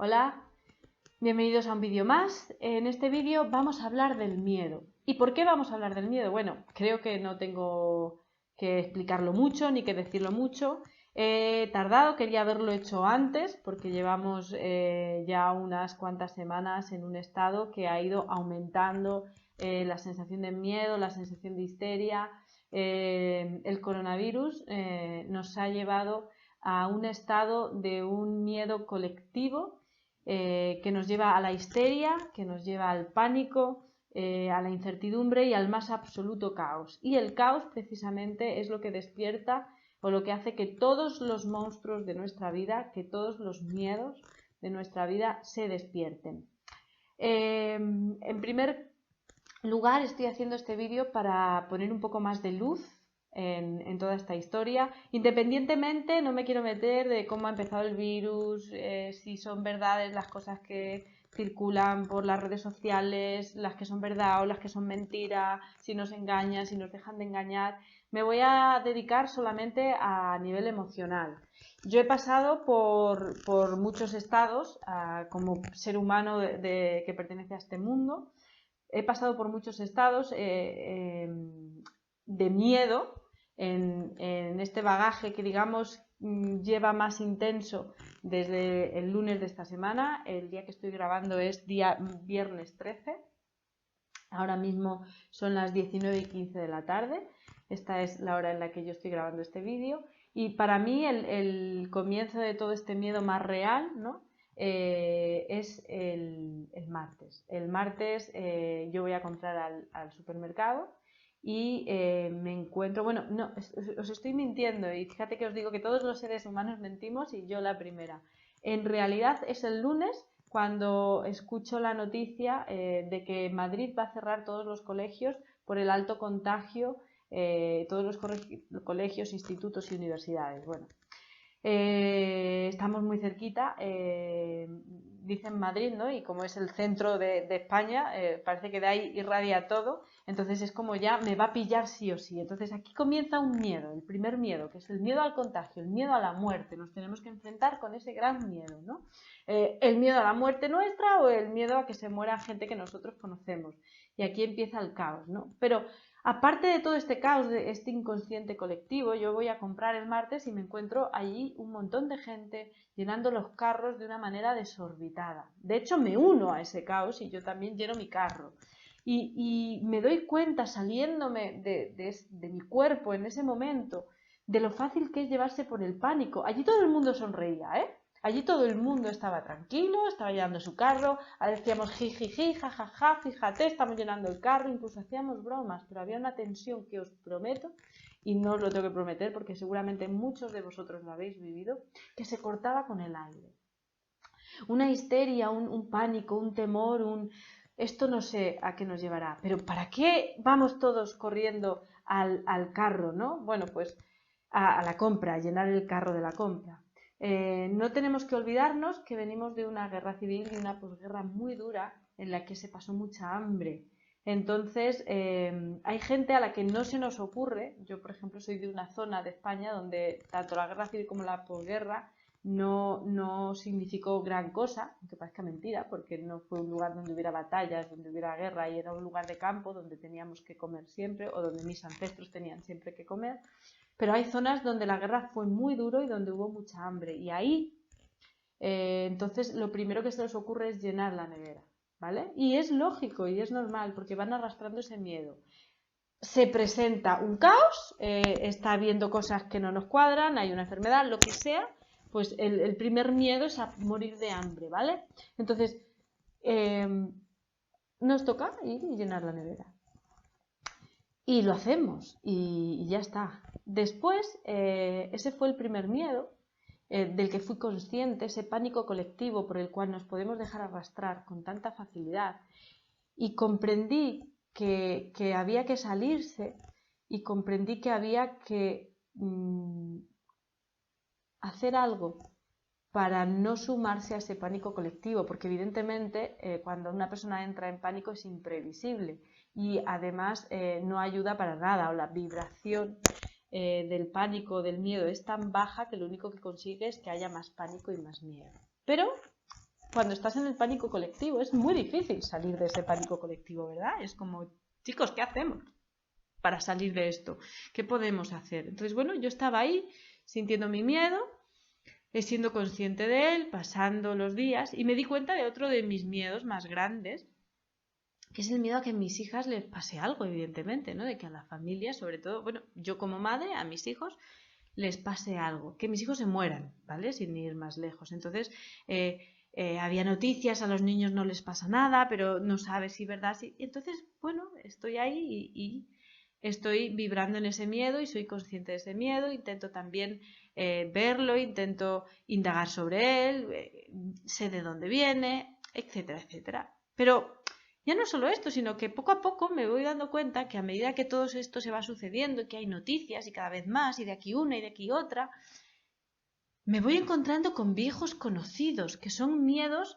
Hola, bienvenidos a un vídeo más. En este vídeo vamos a hablar del miedo. ¿Y por qué vamos a hablar del miedo? Bueno, creo que no tengo que explicarlo mucho ni que decirlo mucho. He tardado, quería haberlo hecho antes porque llevamos ya unas cuantas semanas en un estado que ha ido aumentando la sensación de miedo, la sensación de histeria. El coronavirus nos ha llevado a un estado de un miedo colectivo que nos lleva a la histeria, que nos lleva al pánico, a la incertidumbre y al más absoluto caos. Y el caos precisamente es lo que despierta o lo que hace que todos los monstruos de nuestra vida, que todos los miedos de nuestra vida se despierten. En primer lugar, estoy haciendo este vídeo para poner un poco más de luz en toda esta historia. Independientemente, no me quiero meter de cómo ha empezado el virus, si son verdades las cosas que circulan por las redes sociales, las que son verdad o las que son mentira, si nos engañan, si nos dejan de engañar. Me voy a dedicar solamente a nivel emocional. Yo he pasado por muchos estados como ser humano que pertenece a este mundo. He pasado por muchos estados de miedo en este bagaje que digamos lleva más intenso desde el lunes de esta semana. El día que estoy grabando es día viernes 13. Ahora mismo son las 19:15 de la tarde. Esta es la hora en la que yo estoy grabando este vídeo. Y para mí el comienzo de todo este miedo más real, ¿no? Es el martes. El martes yo voy a comprar al supermercado y me encuentro, bueno, no, os estoy mintiendo y fíjate que os digo que todos los seres humanos mentimos y yo la primera. En realidad es el lunes cuando escucho la noticia de que Madrid va a cerrar todos los colegios por el alto contagio, todos los colegios, institutos y universidades. Bueno, estamos muy cerquita, dicen Madrid, ¿no? Y como es el centro de España, parece que de ahí irradia todo, entonces es como ya me va a pillar sí o sí. Entonces aquí comienza un miedo, el primer miedo, que es el miedo al contagio, el miedo a la muerte. Nos tenemos que enfrentar con ese gran miedo, ¿no? El miedo a la muerte nuestra o el miedo a que se muera gente que nosotros conocemos. Y aquí empieza el caos, ¿no? Pero aparte de todo este caos, de este inconsciente colectivo, yo voy a comprar el martes y me encuentro allí un montón de gente llenando los carros de una manera desorbitada. De hecho, me uno a ese caos y yo también lleno mi carro. Y me doy cuenta saliéndome de mi cuerpo en ese momento de lo fácil que es llevarse por el pánico. Allí todo el mundo sonreía, ¿eh? Allí todo el mundo estaba tranquilo, estaba llenando su carro, decíamos jijiji, jajaja, fíjate, estamos llenando el carro, incluso hacíamos bromas, pero había una tensión que os prometo, y no os lo tengo que prometer porque seguramente muchos de vosotros lo habéis vivido, que se cortaba con el aire. Una histeria, un pánico, un temor, esto no sé a qué nos llevará, pero ¿para qué vamos todos corriendo al carro, no? Bueno, pues a la compra, a llenar el carro de la compra. No tenemos que olvidarnos que venimos de una guerra civil y una posguerra muy dura en la que se pasó mucha hambre. Entonces, hay gente a la que no se nos ocurre. Yo, por ejemplo, soy de una zona de España donde tanto la guerra civil como la posguerra no significó gran cosa, aunque parezca mentira, porque no fue un lugar donde hubiera batallas, donde hubiera guerra, y era un lugar de campo donde teníamos que comer siempre, o donde mis ancestros tenían siempre que comer. Pero hay zonas donde la guerra fue muy duro y donde hubo mucha hambre. Y ahí, entonces, lo primero que se les ocurre es llenar la nevera, ¿vale? Y es lógico y es normal porque van arrastrando ese miedo. Se presenta un caos, está viendo cosas que no nos cuadran, hay una enfermedad, lo que sea, pues el primer miedo es a morir de hambre, ¿vale? Entonces, nos toca ir y llenar la nevera. Y lo hacemos y ya está. Después, ese fue el primer miedo del que fui consciente, ese pánico colectivo por el cual nos podemos dejar arrastrar con tanta facilidad. Y comprendí que había que salirse y comprendí que había que hacer algo para no sumarse a ese pánico colectivo, porque evidentemente cuando una persona entra en pánico es imprevisible y además no ayuda para nada, o la vibración del pánico, del miedo es tan baja que lo único que consigue es que haya más pánico y más miedo. Pero cuando estás en el pánico colectivo. Es muy difícil salir de ese pánico colectivo, ¿verdad? Es como, chicos, ¿qué hacemos para salir de esto? ¿Qué podemos hacer? Entonces, bueno, yo estaba ahí sintiendo mi miedo, siendo consciente de él, pasando los días, y me di cuenta de otro de mis miedos más grandes, que es el miedo a que a mis hijas les pase algo, evidentemente, ¿no? De que a la familia, sobre todo, bueno, yo como madre, a mis hijos les pase algo, que mis hijos se mueran, ¿vale? Sin ir más lejos. Entonces, había noticias, a los niños no les pasa nada, pero no sabes si verdad. Si... Entonces, bueno, estoy ahí y estoy vibrando en ese miedo y soy consciente de ese miedo, intento también verlo, intento indagar sobre él, sé de dónde viene, etcétera, etcétera. Pero ya no solo esto, sino que poco a poco me voy dando cuenta que a medida que todo esto se va sucediendo, que hay noticias y cada vez más, y de aquí una y de aquí otra, me voy encontrando con viejos conocidos, que son miedos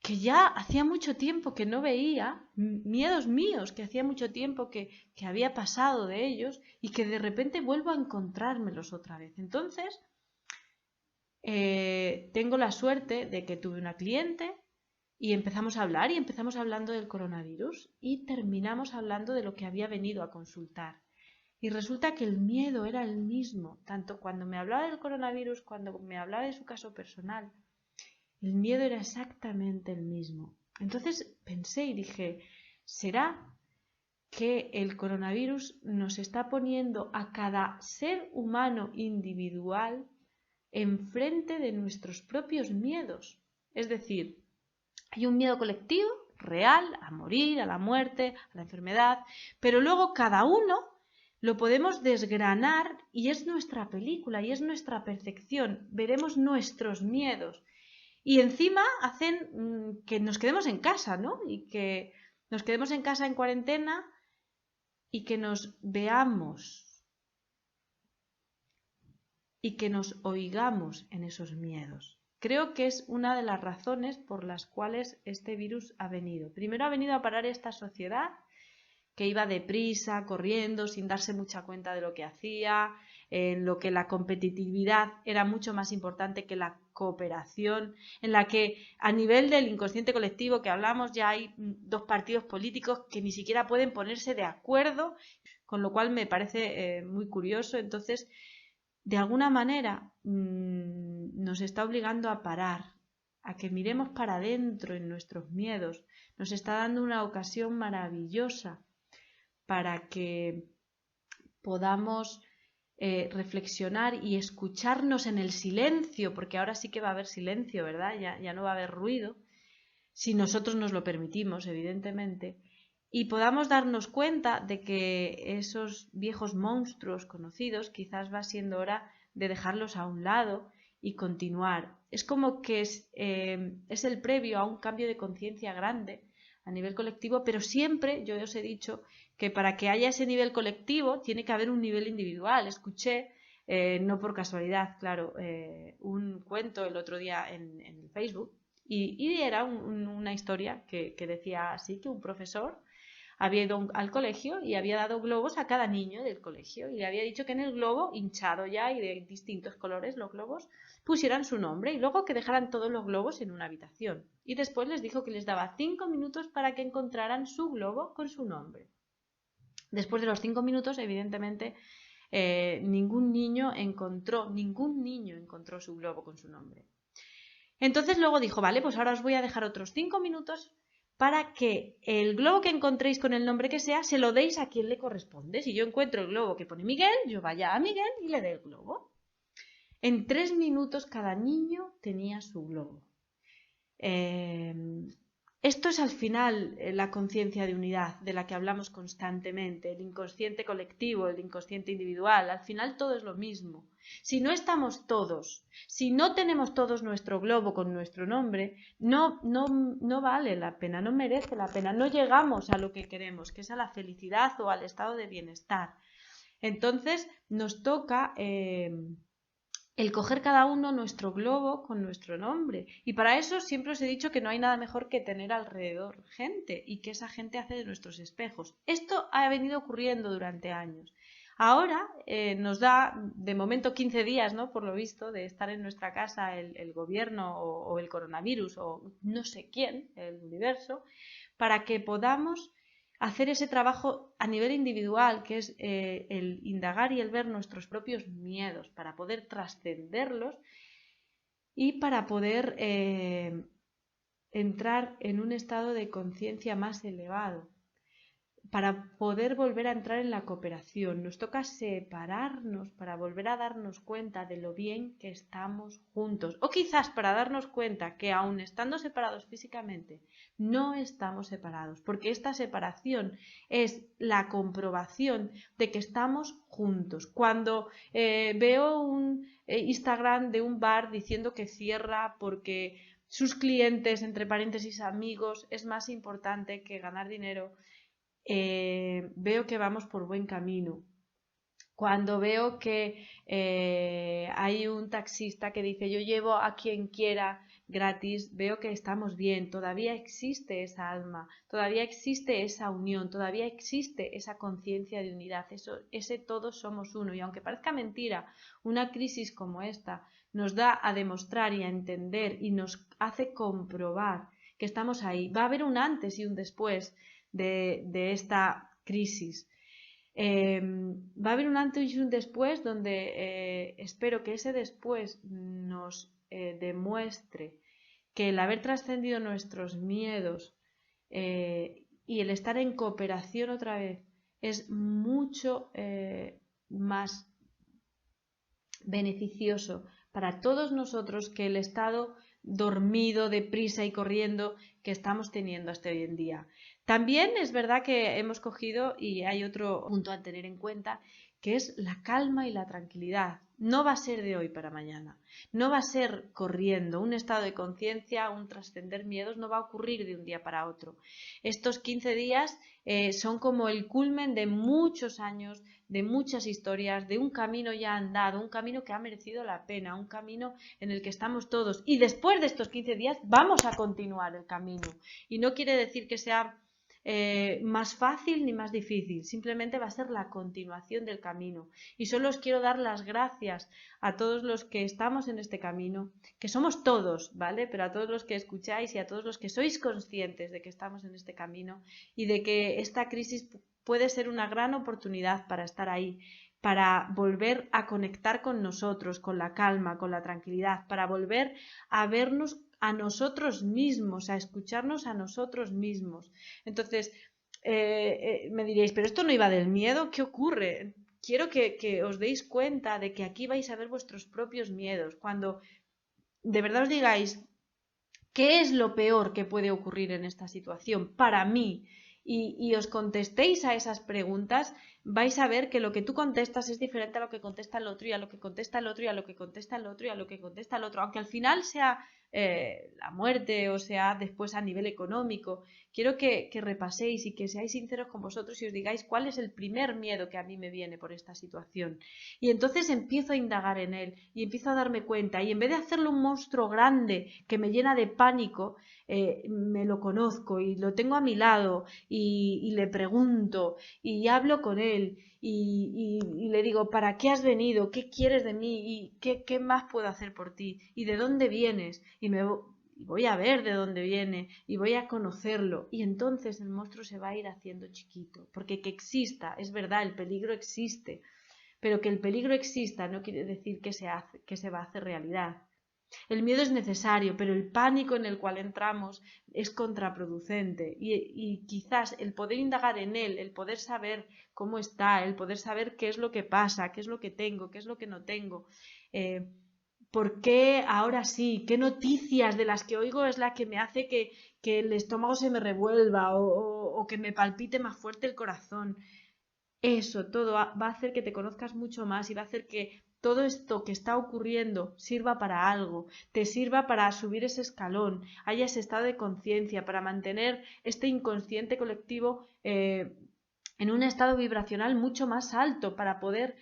que ya hacía mucho tiempo que no veía, miedos míos, que hacía mucho tiempo que había pasado de ellos y que de repente vuelvo a encontrármelos otra vez. Entonces, tengo la suerte de que tuve una cliente y empezamos a hablar y empezamos hablando del coronavirus y terminamos hablando de lo que había venido a consultar. Y resulta que el miedo era el mismo, tanto cuando me hablaba del coronavirus, cuando me hablaba de su caso personal. El miedo era exactamente el mismo. Entonces pensé y dije, ¿será que el coronavirus nos está poniendo a cada ser humano individual enfrente de nuestros propios miedos? Es decir, hay un miedo colectivo, real, a morir, a la muerte, a la enfermedad, pero luego cada uno lo podemos desgranar y es nuestra película y es nuestra percepción. Veremos nuestros miedos y encima hacen que nos quedemos en casa, ¿no? Y que nos quedemos en casa en cuarentena y que nos veamos y que nos oigamos en esos miedos. Creo que es una de las razones por las cuales este virus ha venido. Primero ha venido a parar esta sociedad que iba deprisa, corriendo, sin darse mucha cuenta de lo que hacía, en lo que la competitividad era mucho más importante que la cooperación, en la que a nivel del inconsciente colectivo que hablamos ya hay dos partidos políticos que ni siquiera pueden ponerse de acuerdo, con lo cual me parece muy curioso. Entonces, de alguna manera nos está obligando a parar, a que miremos para adentro en nuestros miedos. Nos está dando una ocasión maravillosa para que podamos reflexionar y escucharnos en el silencio, porque ahora sí que va a haber silencio, ¿verdad? Ya no va a haber ruido, si nosotros nos lo permitimos, evidentemente, y podamos darnos cuenta de que esos viejos monstruos conocidos quizás va siendo hora de dejarlos a un lado y continuar. Es como que es el previo a un cambio de conciencia grande a nivel colectivo, pero siempre, yo os he dicho, que para que haya ese nivel colectivo tiene que haber un nivel individual. Escuché, no por casualidad, claro, un cuento el otro día en Facebook y era una historia que decía así, que un profesor había ido al colegio y había dado globos a cada niño del colegio y le había dicho que en el globo, hinchado ya y de distintos colores los globos, pusieran su nombre y luego que dejaran todos los globos en una habitación. Y después les dijo que les daba 5 minutos para que encontraran su globo con su nombre. Después de los 5 minutos, evidentemente, ningún niño encontró su globo con su nombre. Entonces luego dijo, vale, pues ahora os voy a dejar otros 5 minutos para que el globo que encontréis con el nombre que sea, se lo deis a quien le corresponde. Si yo encuentro el globo que pone Miguel, yo vaya a Miguel y le dé el globo. En 3 minutos cada niño tenía su globo. Esto es al final la conciencia de unidad de la que hablamos constantemente, el inconsciente colectivo, el inconsciente individual, al final todo es lo mismo. Si no estamos todos, si no tenemos todos nuestro globo con nuestro nombre, no vale la pena, no merece la pena, no llegamos a lo que queremos, que es a la felicidad o al estado de bienestar. Entonces nos toca el coger cada uno nuestro globo con nuestro nombre. Y para eso siempre os he dicho que no hay nada mejor que tener alrededor gente y que esa gente hace de nuestros espejos. Esto ha venido ocurriendo durante años. Ahora nos da de momento 15 días, ¿no? Por lo visto, de estar en nuestra casa el gobierno o el coronavirus o no sé quién, el universo, para que podamos hacer ese trabajo a nivel individual, que es el indagar y el ver nuestros propios miedos, para poder trascenderlos y para poder entrar en un estado de conciencia más elevado, para poder volver a entrar en la cooperación. Nos toca separarnos para volver a darnos cuenta de lo bien que estamos juntos. O quizás para darnos cuenta que aun estando separados físicamente, no estamos separados, porque esta separación es la comprobación de que estamos juntos. Cuando veo un Instagram de un bar diciendo que cierra porque sus clientes, entre paréntesis amigos, es más importante que ganar dinero, veo que vamos por buen camino. Cuando veo que hay un taxista que dice yo llevo a quien quiera gratis, veo que estamos bien, todavía existe esa alma, todavía existe esa unión, todavía existe esa conciencia de unidad, ese todos somos uno. Y aunque parezca mentira, una crisis como esta nos da a demostrar y a entender y nos hace comprobar que estamos ahí. Va a haber un antes y un después de esta crisis. Va a haber un antes y un después donde espero que ese después nos demuestre que el haber trascendido nuestros miedos y el estar en cooperación otra vez es mucho más beneficioso para todos nosotros que el estado dormido, deprisa y corriendo que estamos teniendo hasta hoy en día. También es verdad que hemos cogido, y hay otro punto a tener en cuenta, que es la calma y la tranquilidad. No va a ser de hoy para mañana, no va a ser corriendo, un estado de conciencia, un trascender miedos no va a ocurrir de un día para otro. Estos 15 días son como el culmen de muchos años, de muchas historias, de un camino ya andado, un camino que ha merecido la pena, un camino en el que estamos todos. Y después de estos 15 días vamos a continuar el camino. Y no quiere decir que sea más fácil ni más difícil, simplemente va a ser la continuación del camino. Y solo os quiero dar las gracias a todos los que estamos en este camino, que somos todos, ¿vale? Pero a todos los que escucháis y a todos los que sois conscientes de que estamos en este camino y de que esta crisis puede ser una gran oportunidad para estar ahí, para volver a conectar con nosotros, con la calma, con la tranquilidad, para volver a vernos a nosotros mismos, a escucharnos a nosotros mismos. Entonces, me diréis, pero esto no iba del miedo, ¿qué ocurre? Quiero que os deis cuenta de que aquí vais a ver vuestros propios miedos. Cuando de verdad os digáis, ¿qué es lo peor que puede ocurrir en esta situación para mí? Y os contestéis a esas preguntas, vais a ver que lo que tú contestas es diferente a lo que contesta el otro y a lo que contesta el otro y a lo que contesta el otro y a lo que contesta el otro, aunque al final sea la muerte o sea después a nivel económico. Quiero que repaséis y que seáis sinceros con vosotros y os digáis cuál es el primer miedo que a mí me viene por esta situación. Y entonces empiezo a indagar en él y empiezo a darme cuenta y en vez de hacerlo un monstruo grande que me llena de pánico, me lo conozco y lo tengo a mi lado y le pregunto y hablo con él y le digo, ¿para qué has venido? ¿Qué quieres de mí? ¿Y qué más puedo hacer por ti? ¿Y de dónde vienes? Y voy a ver de dónde viene y voy a conocerlo. Y entonces el monstruo se va a ir haciendo chiquito. Porque que exista, es verdad, el peligro existe. Pero que el peligro exista no quiere decir que se va a hacer realidad. El miedo es necesario, pero el pánico en el cual entramos es contraproducente y quizás el poder indagar en él, el poder saber cómo está, el poder saber qué es lo que pasa, qué es lo que tengo, qué es lo que no tengo, por qué ahora sí, qué noticias de las que oigo es la que me hace que el estómago se me revuelva o que me palpite más fuerte el corazón. Eso todo va a hacer que te conozcas mucho más y va a hacer que todo esto que está ocurriendo sirva para algo, te sirva para subir ese escalón, haya ese estado de conciencia, para mantener este inconsciente colectivo en un estado vibracional mucho más alto, para poder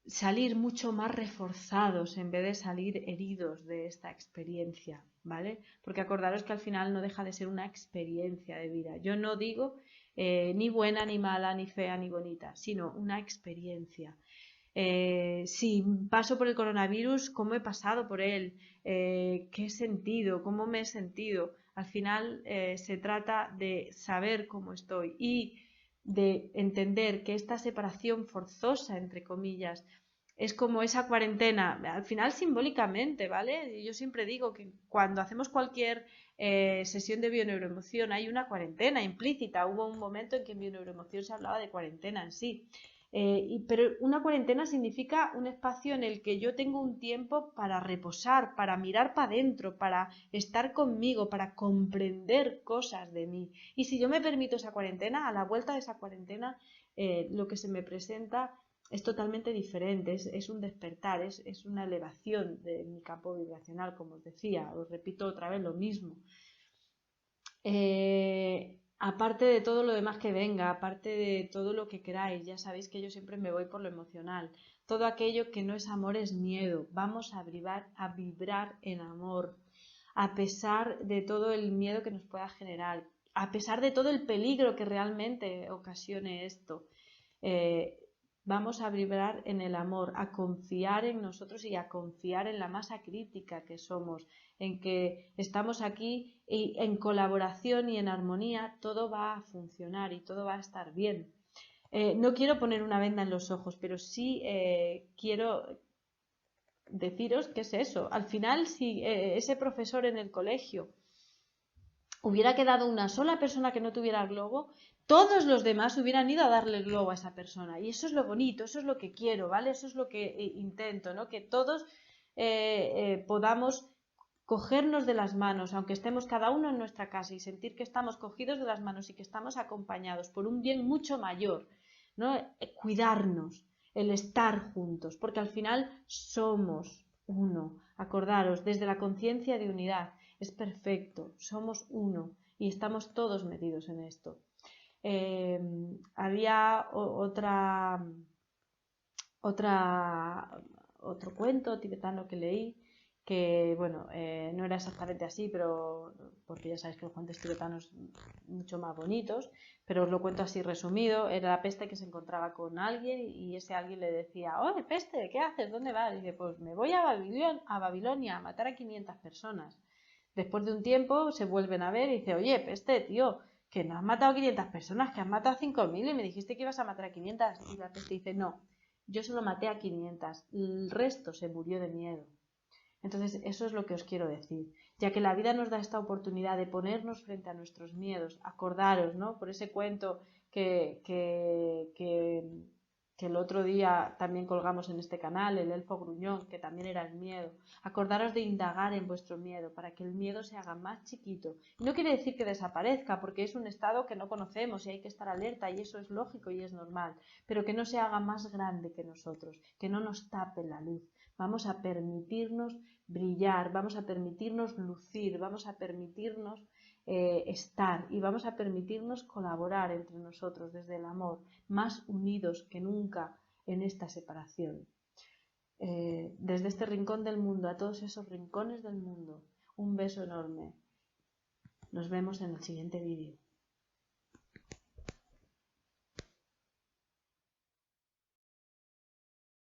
salir mucho más reforzados en vez de salir heridos de esta experiencia, ¿vale? Porque acordaros que al final no deja de ser una experiencia de vida. Yo no digo ni buena, ni mala, ni fea, ni bonita, sino una experiencia. Si paso por el coronavirus, ¿cómo he pasado por él? ¿Qué he sentido? ¿Cómo me he sentido? Al final se trata de saber cómo estoy y de entender que esta separación forzosa, entre comillas, es como esa cuarentena, al final simbólicamente, ¿vale? Yo siempre digo que cuando hacemos cualquier sesión de bioneuroemoción hay una cuarentena implícita. Hubo un momento en que en bioneuroemoción se hablaba de cuarentena en sí. Pero una cuarentena significa un espacio en el que yo tengo un tiempo para reposar, para mirar para adentro, para estar conmigo, para comprender cosas de mí. Y si yo me permito esa cuarentena, a la vuelta de esa cuarentena, lo que se me presenta es totalmente diferente, es un despertar, es una elevación de mi campo vibracional, como os decía, os repito otra vez lo mismo. Aparte de todo lo demás que venga, aparte de todo lo que queráis, ya sabéis que yo siempre me voy por lo emocional. Todo aquello que no es amor es miedo. Vamos a vibrar en amor, a pesar de todo el miedo que nos pueda generar, a pesar de todo el peligro que realmente ocasione esto. Vamos a vibrar en el amor, a confiar en nosotros y a confiar en la masa crítica que somos, en que estamos aquí y en colaboración y en armonía todo va a funcionar y todo va a estar bien. No quiero poner una venda en los ojos, pero sí quiero deciros qué es eso. Al final, si ese profesor en el colegio hubiera quedado una sola persona que no tuviera el globo, todos los demás hubieran ido a darle el globo a esa persona. Y eso es lo bonito, eso es lo que quiero, ¿vale? Eso es lo que intento, ¿no? Que todos podamos cogernos de las manos, aunque estemos cada uno en nuestra casa, y sentir que estamos cogidos de las manos y que estamos acompañados por un bien mucho mayor, ¿no? Cuidarnos, el estar juntos, porque al final somos uno. Acordaros, desde la conciencia de unidad, es perfecto, somos uno y estamos todos metidos en esto. Había otro cuento tibetano que leí que, bueno, no era exactamente así, pero porque ya sabéis que los cuentos tibetanos mucho más bonitos, pero os lo cuento así resumido. Era la peste que se encontraba con alguien y ese alguien le decía: oye, peste, ¿qué haces? ¿Dónde vas? Y dice: pues me voy a Babilonia a matar a 500 personas. Después de un tiempo se vuelven a ver y dice: oye, peste, tío, que no has matado a 500 personas, que has matado a 5.000 y me dijiste que ibas a matar a 500. Y la peste dice: no, yo solo maté a 500, el resto se murió de miedo. Entonces, eso es lo que os quiero decir, ya que la vida nos da esta oportunidad de ponernos frente a nuestros miedos. Acordaros, ¿no? Por ese cuento que el otro día también colgamos en este canal, el elfo gruñón, que también era el miedo. Acordaros de indagar en vuestro miedo para que el miedo se haga más chiquito. No quiere decir que desaparezca, porque es un estado que no conocemos y hay que estar alerta, y eso es lógico y es normal, pero que no se haga más grande que nosotros, que no nos tape la luz. Vamos a permitirnos brillar, vamos a permitirnos lucir, vamos a permitirnos estar y vamos a permitirnos colaborar entre nosotros desde el amor, más unidos que nunca en esta separación. Desde este rincón del mundo a todos esos rincones del mundo, un beso enorme. Nos vemos en el siguiente vídeo.